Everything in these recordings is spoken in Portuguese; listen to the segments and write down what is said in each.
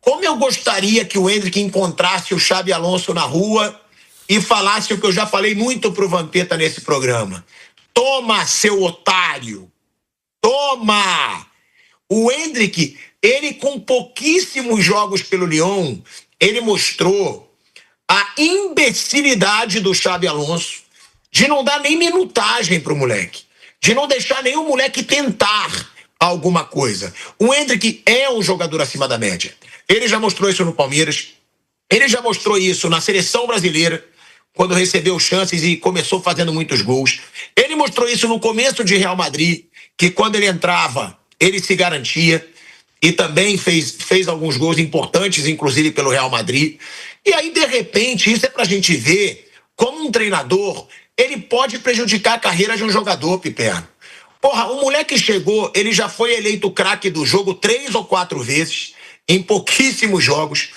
Como eu gostaria que o Endrick encontrasse o Xabi Alonso na rua e falasse o que eu já falei muito pro Vampeta nesse programa. Toma, seu otário! Toma! O Endrick, ele com pouquíssimos jogos pelo Lyon, ele mostrou a imbecilidade do Xabi Alonso de não dar nem minutagem pro moleque, de não deixar nenhum moleque tentar alguma coisa. O Endrick é um jogador acima da média. Ele já mostrou isso no Palmeiras, ele já mostrou isso na seleção brasileira, quando recebeu chances e começou fazendo muitos gols. Ele mostrou isso no começo de Real Madrid, que quando ele entrava, ele se garantia e também fez alguns gols importantes, inclusive pelo Real Madrid. E aí, de repente, isso é pra gente ver como um treinador, ele pode prejudicar a carreira de um jogador, Piperno. Porra, o moleque chegou, ele já foi eleito craque do jogo 3 ou 4 vezes, em pouquíssimos jogos.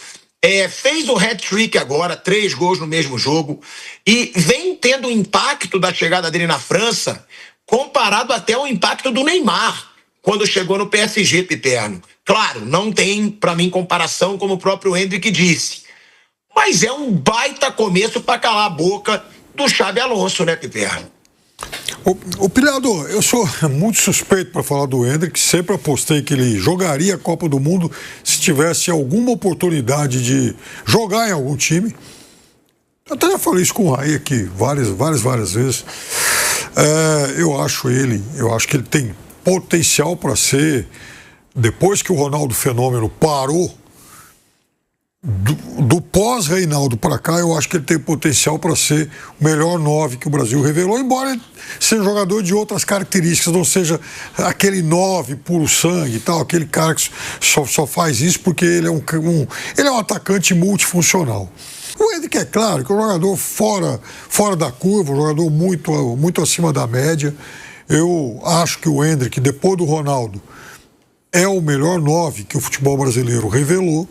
Fez o hat-trick agora, 3 gols no mesmo jogo, e vem tendo o impacto da chegada dele na França, comparado até ao impacto do Neymar, quando chegou no PSG, Piperno. Claro, não tem, pra mim, comparação, como o próprio Endrick disse. Mas é um baita começo pra calar a boca do Xabi Alonso, né, Piperno? Ô Pilhado, eu sou muito suspeito para falar do Endrick, sempre apostei que ele jogaria a Copa do Mundo se tivesse alguma oportunidade de jogar em algum time. Eu até já falei isso com o Raí aqui várias vezes. Eu acho que ele tem potencial para ser, depois que o Ronaldo Fenômeno parou, do pós-Reinaldo para cá, eu acho que ele tem potencial para ser o melhor 9 que o Brasil revelou, embora ele seja um jogador de outras características, não seja aquele 9 puro sangue e tal, aquele cara que só faz isso porque ele é um atacante multifuncional. O Endrick, é claro, que é um jogador fora da curva, um jogador muito acima da média. Eu acho que o Endrick, depois do Ronaldo, é o melhor 9 que o futebol brasileiro revelou.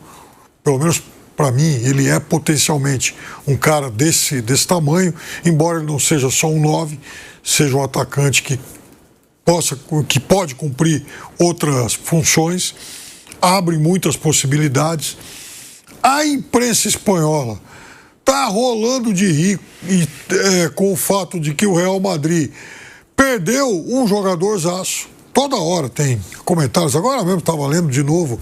Pelo menos para mim, ele é potencialmente um cara desse tamanho, embora ele não seja só um 9, seja um atacante que pode cumprir outras funções, abre muitas possibilidades. A imprensa espanhola está rolando de rir com o fato de que o Real Madrid perdeu um jogadorzaço. Toda hora tem comentários. Agora mesmo estava lendo de novo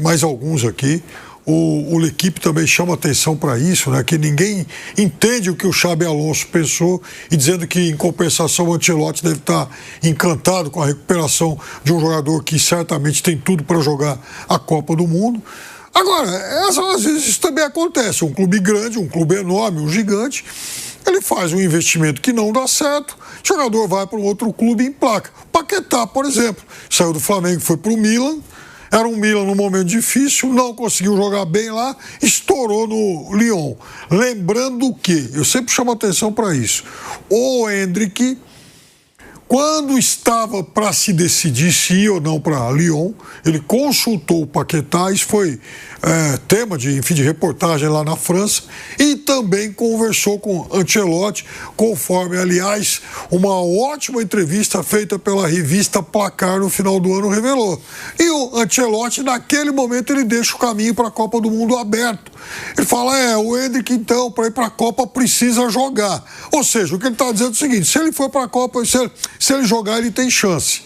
mais alguns aqui. O L'Equipe também chama atenção para isso, né? Que ninguém entende o que o Xabi Alonso pensou e dizendo que, em compensação, o Ancelotti deve estar encantado com a recuperação de um jogador que certamente tem tudo para jogar a Copa do Mundo. Agora, às vezes isso também acontece. Um clube grande, um clube enorme, um gigante, ele faz um investimento que não dá certo, o jogador vai para um outro clube e emplaca. Paquetá, por exemplo, saiu do Flamengo, foi para o Milan, era um Milan num momento difícil, não conseguiu jogar bem lá, estourou no Lyon. Lembrando que, eu sempre chamo atenção para isso, o Endrick, quando estava para se decidir se ia ou não para Lyon, ele consultou o Paquetá, isso foi tema de reportagem lá na França, e também conversou com Ancelotti, conforme, aliás, uma ótima entrevista feita pela revista Placar no final do ano revelou. E o Ancelotti, naquele momento, ele deixa o caminho para a Copa do Mundo aberto. Ele fala, o Endrick, então, para ir para a Copa precisa jogar. Ou seja, o que ele está dizendo é o seguinte, se ele for para a Copa, se ele jogar, ele tem chance.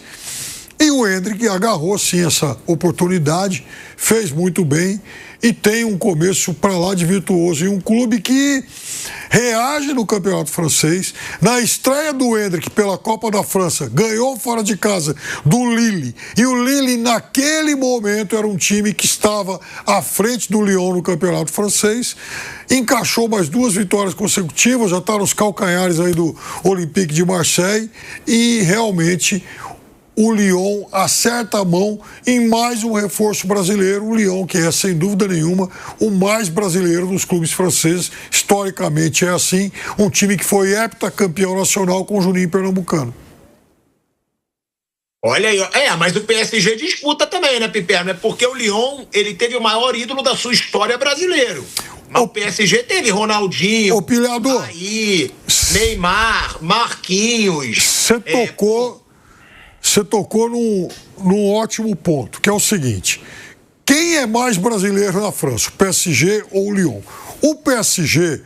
E o Endrick agarrou, sim, essa oportunidade, fez muito bem e tem um começo para lá de virtuoso. E um clube que reage no campeonato francês. Na estreia do Endrick pela Copa da França, ganhou fora de casa do Lille. E o Lille, naquele momento, era um time que estava à frente do Lyon no campeonato francês. Encaixou mais 2 vitórias consecutivas, já está nos calcanhares aí do Olympique de Marseille. E realmente o Lyon acerta a mão em mais um reforço brasileiro. O Lyon, que é, sem dúvida nenhuma, o mais brasileiro dos clubes franceses. Historicamente é assim. Um time que foi heptacampeão nacional com o Juninho Pernambucano. Olha aí, mas o PSG disputa também, né, Piperno? É porque o Lyon, ele teve o maior ídolo da sua história brasileiro. Mas o PSG teve Ronaldinho, Aí, Neymar, Marquinhos. Você tocou num ótimo ponto, que é o seguinte: quem é mais brasileiro na França, o PSG ou o Lyon? O PSG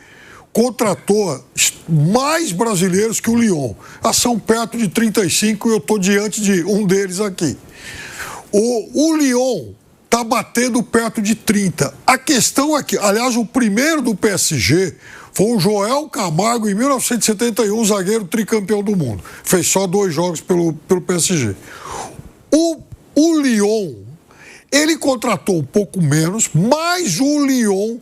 contratou mais brasileiros que o Lyon. São perto de 35 e eu estou diante de um deles aqui. O Lyon está batendo perto de 30. A questão é que, aliás, o primeiro do PSG foi o Joel Camargo, em 1971, zagueiro tricampeão do mundo. Fez só 2 jogos pelo PSG. O Lyon, ele contratou um pouco menos, mas o Lyon,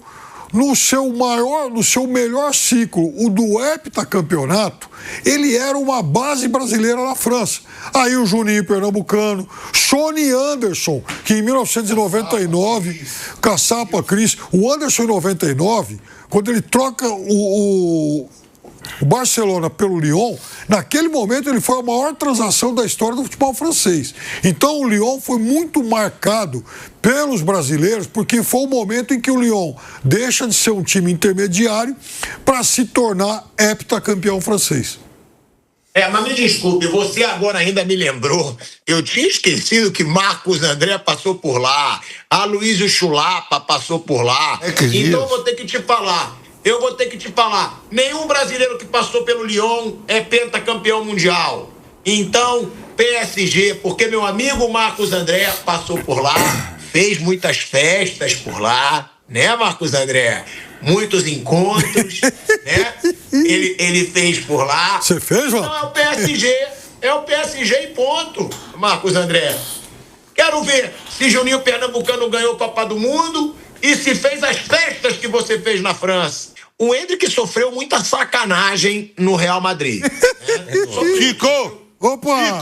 no seu melhor ciclo, o do heptacampeonato, ele era uma base brasileira na França. Aí o Juninho Pernambucano, Sony Anderson, que em 1999, Caçapa Cris, o Anderson em 99, quando ele troca o Barcelona pelo Lyon, naquele momento ele foi a maior transação da história do futebol francês. Então o Lyon foi muito marcado pelos brasileiros, porque foi o momento em que o Lyon deixa de ser um time intermediário para se tornar heptacampeão francês. Mas me desculpe, você agora ainda me lembrou. Eu tinha esquecido que Marcos André passou por lá, Aloysio Chulapa passou por lá. Então eu vou ter que te falar. Nenhum brasileiro que passou pelo Lyon é pentacampeão mundial. Então, PSG, porque meu amigo Marcos André passou por lá, fez muitas festas por lá, né, Marcos André? Muitos encontros, né? Ele fez por lá. Você fez, mano? Então é o PSG e ponto, Marcos André. Quero ver se Juninho Pernambucano ganhou a Copa do Mundo e se fez as festas que você fez na França. O Endrick sofreu muita sacanagem no Real Madrid. Chico! Opa!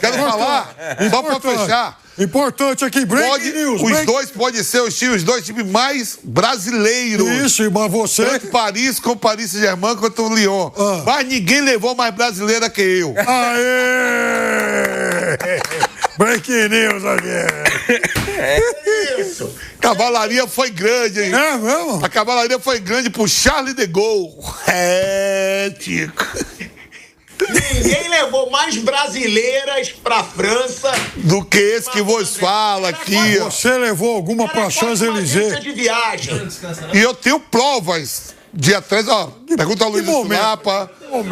Quero falar, só pra fechar. Importante aqui, Os dois podem ser os dois times mais brasileiros. Isso, mas você... Tanto Paris com o Paris Saint-Germain quanto o Lyon. Mas ninguém levou mais brasileira que eu. Aê! Breaking news aqui. Isso. Cavalaria foi grande, hein? É mesmo? A cavalaria foi grande pro Charles de Gaulle. Tico. Ninguém levou mais brasileiras pra França do que esse que vos fala aqui. Você levou alguma pra Champs-Élysées? De viagem. E eu tenho provas de atrás, pergunta ao Luiz Lapa,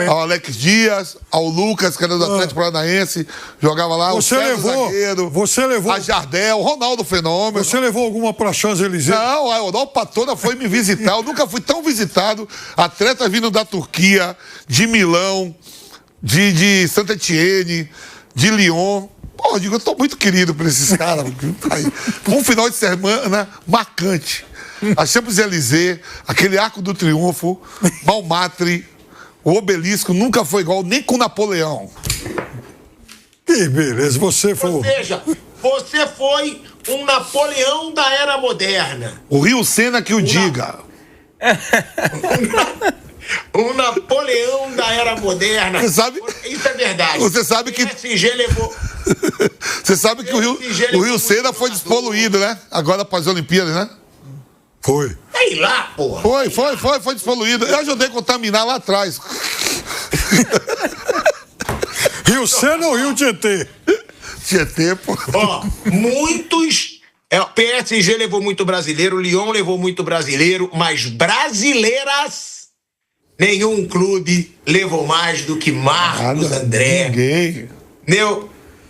ao Alex Dias, ao Lucas, que era do Atlético Paranaense, jogava lá, você levou a Jardel, o Ronaldo Fenômeno. Você levou alguma pra Champs-Élysées? Não, a Europa toda foi me visitar, eu nunca fui tão visitado, atletas vindo da Turquia, de Milão, de Saint-Étienne, de Lyon. Pô, eu digo, eu tô muito querido por esses caras. Um final de semana marcante. A Champs-Élysées, aquele Arco do Triunfo, Montmartre, o Obelisco nunca foi igual, nem com Napoleão. Que beleza, você foi... Ou seja, você foi um Napoleão da era moderna. O Rio Sena que o diga. Um Napoleão da era moderna. Você sabe? Isso é verdade. Você sabe que... O PSG levou... Você sabe que o Rio Sena foi despoluído, né? Agora para as Olimpíadas, né? Foi. Sei lá, porra. Foi despoluído. Eu ajudei a contaminar lá atrás. Rio Sena ou Rio Tietê? Tietê, pô. Muitos... O PSG levou muito brasileiro, o Lyon levou muito brasileiro, mas brasileiras... Nenhum clube levou mais do que Marcos André. Ninguém.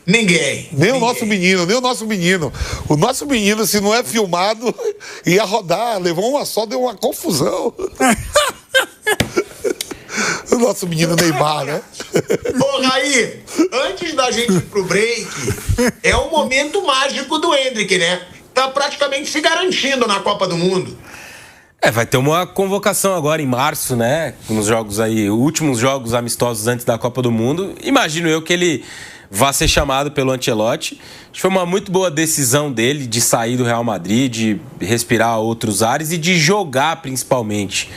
Ninguém. Nem o nosso menino. O nosso menino, se não é filmado, ia rodar. Levou uma só, deu uma confusão. O nosso menino Neymar, né? Raí, antes da gente ir pro break, é o momento mágico do Endrick, né? Tá praticamente se garantindo na Copa do Mundo. Vai ter uma convocação agora em março, né? Nos jogos aí, últimos jogos amistosos antes da Copa do Mundo. Imagino eu que ele vá ser chamado pelo Ancelotti. Acho que foi uma muito boa decisão dele de sair do Real Madrid, de respirar outros ares e de jogar principalmente.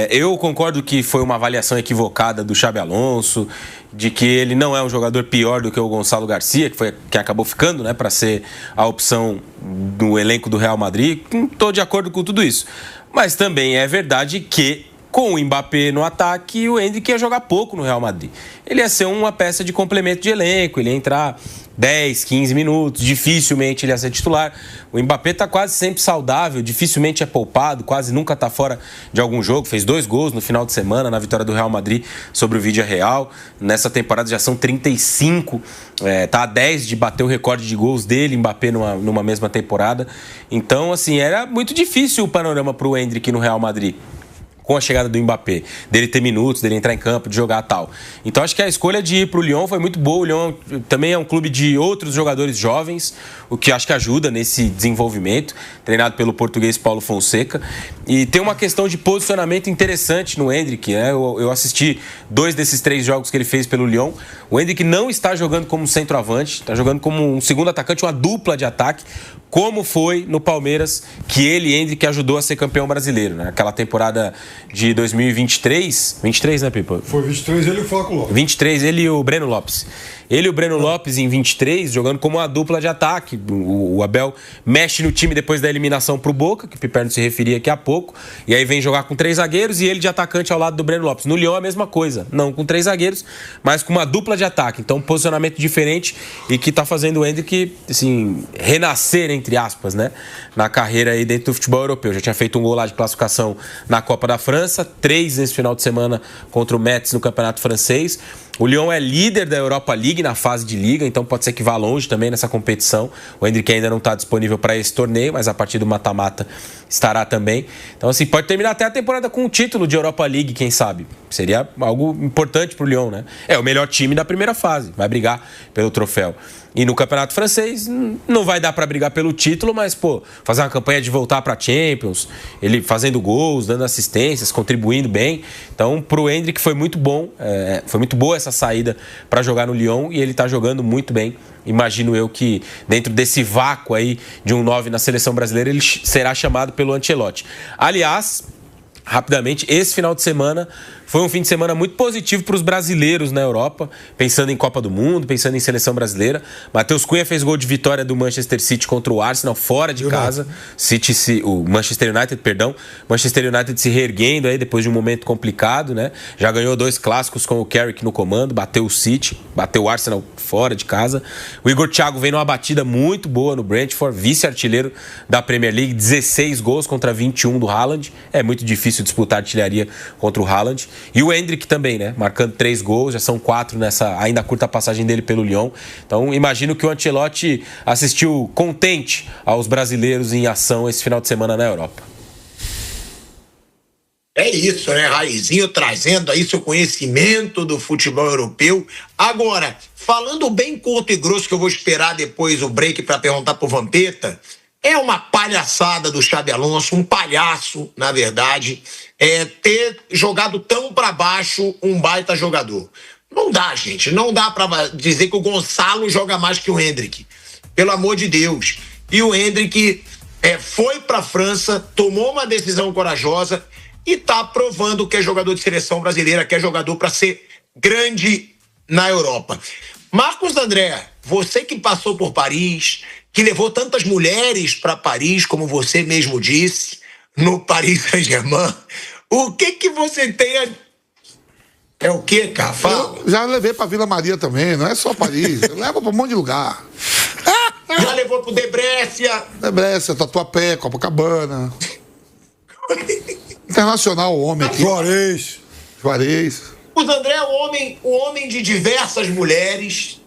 Eu concordo que foi uma avaliação equivocada do Xabi Alonso, de que ele não é um jogador pior do que o Gonçalo Garcia, que acabou ficando, né, para ser a opção do elenco do Real Madrid. Estou de acordo com tudo isso. Mas também é verdade que, com o Mbappé no ataque, o Endrick ia jogar pouco no Real Madrid. Ele ia ser uma peça de complemento de elenco, ele ia entrar 10, 15 minutos, dificilmente ele ia ser titular. O Mbappé tá quase sempre saudável, dificilmente é poupado, quase nunca tá fora de algum jogo. Fez 2 gols no final de semana na vitória do Real Madrid sobre o Villarreal. Nessa temporada já são 35, tá a 10 de bater o recorde de gols dele, Mbappé, numa mesma temporada. Então, assim, era muito difícil o panorama pro Endrick no Real Madrid, com a chegada do Mbappé, dele ter minutos, dele entrar em campo, de jogar tal. Então acho que a escolha de ir para o Lyon foi muito boa. O Lyon também é um clube de outros jogadores jovens, o que acho que ajuda nesse desenvolvimento, treinado pelo português Paulo Fonseca. E tem uma questão de posicionamento interessante no Endrick, né? Eu assisti 2 desses 3 jogos que ele fez pelo Lyon. O Endrick não está jogando como centroavante, está jogando como um segundo atacante, uma dupla de ataque, como foi no Palmeiras, que ele, Endrick, ajudou a ser campeão brasileiro, né? Aquela temporada de 2023, 23, né, Pipa? Foi 23, ele e o Flaco Lopes. 23, ele e o Breno Lopes. Ele e o Breno Lopes em 23, jogando como uma dupla de ataque. O Abel mexe no time depois da eliminação pro Boca, que o Piperno se referia aqui a pouco, e aí vem jogar com 3 zagueiros e ele de atacante ao lado do Breno Lopes. No Lyon a mesma coisa, não com 3 zagueiros, mas com uma dupla de ataque. Então um posicionamento diferente e que tá fazendo o Endrick, assim, renascer, entre aspas, né, na carreira aí dentro do futebol europeu. Já tinha feito um gol lá de classificação na Copa da França, 3 nesse final de semana contra o Metz no Campeonato Francês. O Lyon é líder da Europa League na fase de liga, então pode ser que vá longe também nessa competição. O Endrick ainda não está disponível para esse torneio, mas a partir do mata-mata estará também. Então, assim, pode terminar até a temporada com um título de Europa League, quem sabe. Seria algo importante para o Lyon, né? É o melhor time da primeira fase, vai brigar pelo troféu. E no Campeonato Francês não vai dar para brigar pelo título, mas, pô, fazer uma campanha de voltar para Champions, ele fazendo gols, dando assistências, contribuindo bem. Então, pro Endrick foi muito bom, foi muito boa essa saída para jogar no Lyon e ele tá jogando muito bem. Imagino eu que dentro desse vácuo aí de um 9 na seleção brasileira, ele será chamado pelo Ancelotti. Aliás, rapidamente, esse final de semana foi um fim de semana muito positivo para os brasileiros na Europa, pensando em Copa do Mundo, pensando em seleção brasileira. Matheus Cunha fez gol de vitória do Manchester City contra o Arsenal, fora de casa. O Manchester United, perdão. Manchester United se reerguendo aí depois de um momento complicado, né? Já ganhou 2 clássicos com o Carrick no comando, bateu o City, bateu o Arsenal fora de casa. O Igor Thiago vem numa batida muito boa no Brentford, vice-artilheiro da Premier League, 16 gols contra 21 do Haaland. É muito difícil disputar artilharia contra o Haaland. E o Endrick também, né? Marcando 3 gols, já são 4 nessa ainda curta passagem dele pelo Lyon. Então, imagino que o Ancelotti assistiu contente aos brasileiros em ação esse final de semana na Europa. É isso, né? Raizinho trazendo aí seu conhecimento do futebol europeu. Agora, falando bem curto e grosso, que eu vou esperar depois o break para perguntar pro Vampeta, é uma palhaçada do Xabi Alonso, um palhaço, na verdade, ter jogado tão para baixo um baita jogador. Não dá, gente. Não dá para dizer que o Gonçalo joga mais que o Endrick. Pelo amor de Deus. E o Endrick foi para a França, tomou uma decisão corajosa e está provando que é jogador de seleção brasileira, que é jogador para ser grande na Europa. Marcos André, você que passou por Paris, que levou tantas mulheres para Paris, como você mesmo disse, no Paris Saint-Germain, o que você tem a... É o quê, cara? Fala. Eu já levei para Vila Maria também, não é só Paris, eu levo para um monte de lugar. Já levou pro Debrécia, Tatuapé, Copacabana. Internacional, o homem aqui. Juarez. O André é o homem de diversas mulheres.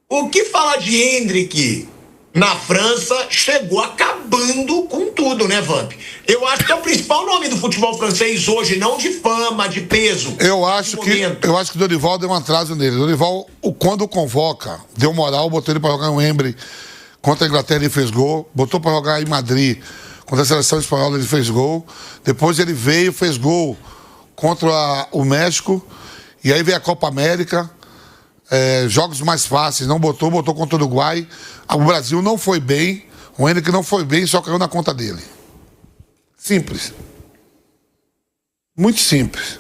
O que fala de Endrick na França chegou acabando com tudo, né, Vamp? Eu acho que é o principal nome do futebol francês hoje, não de fama, de peso. Eu acho que o Dorival deu um atraso nele. O Dorival, quando convoca, deu moral, botou ele para jogar em Wembley. Contra a Inglaterra ele fez gol. Botou para jogar em Madrid. Contra a seleção espanhola ele fez gol. Depois ele veio, fez gol contra o México. E aí veio a Copa América. Jogos mais fáceis, não botou contra o Uruguai. O Brasil não foi bem, o Endrick não foi bem, só caiu na conta dele. Simples. Muito simples.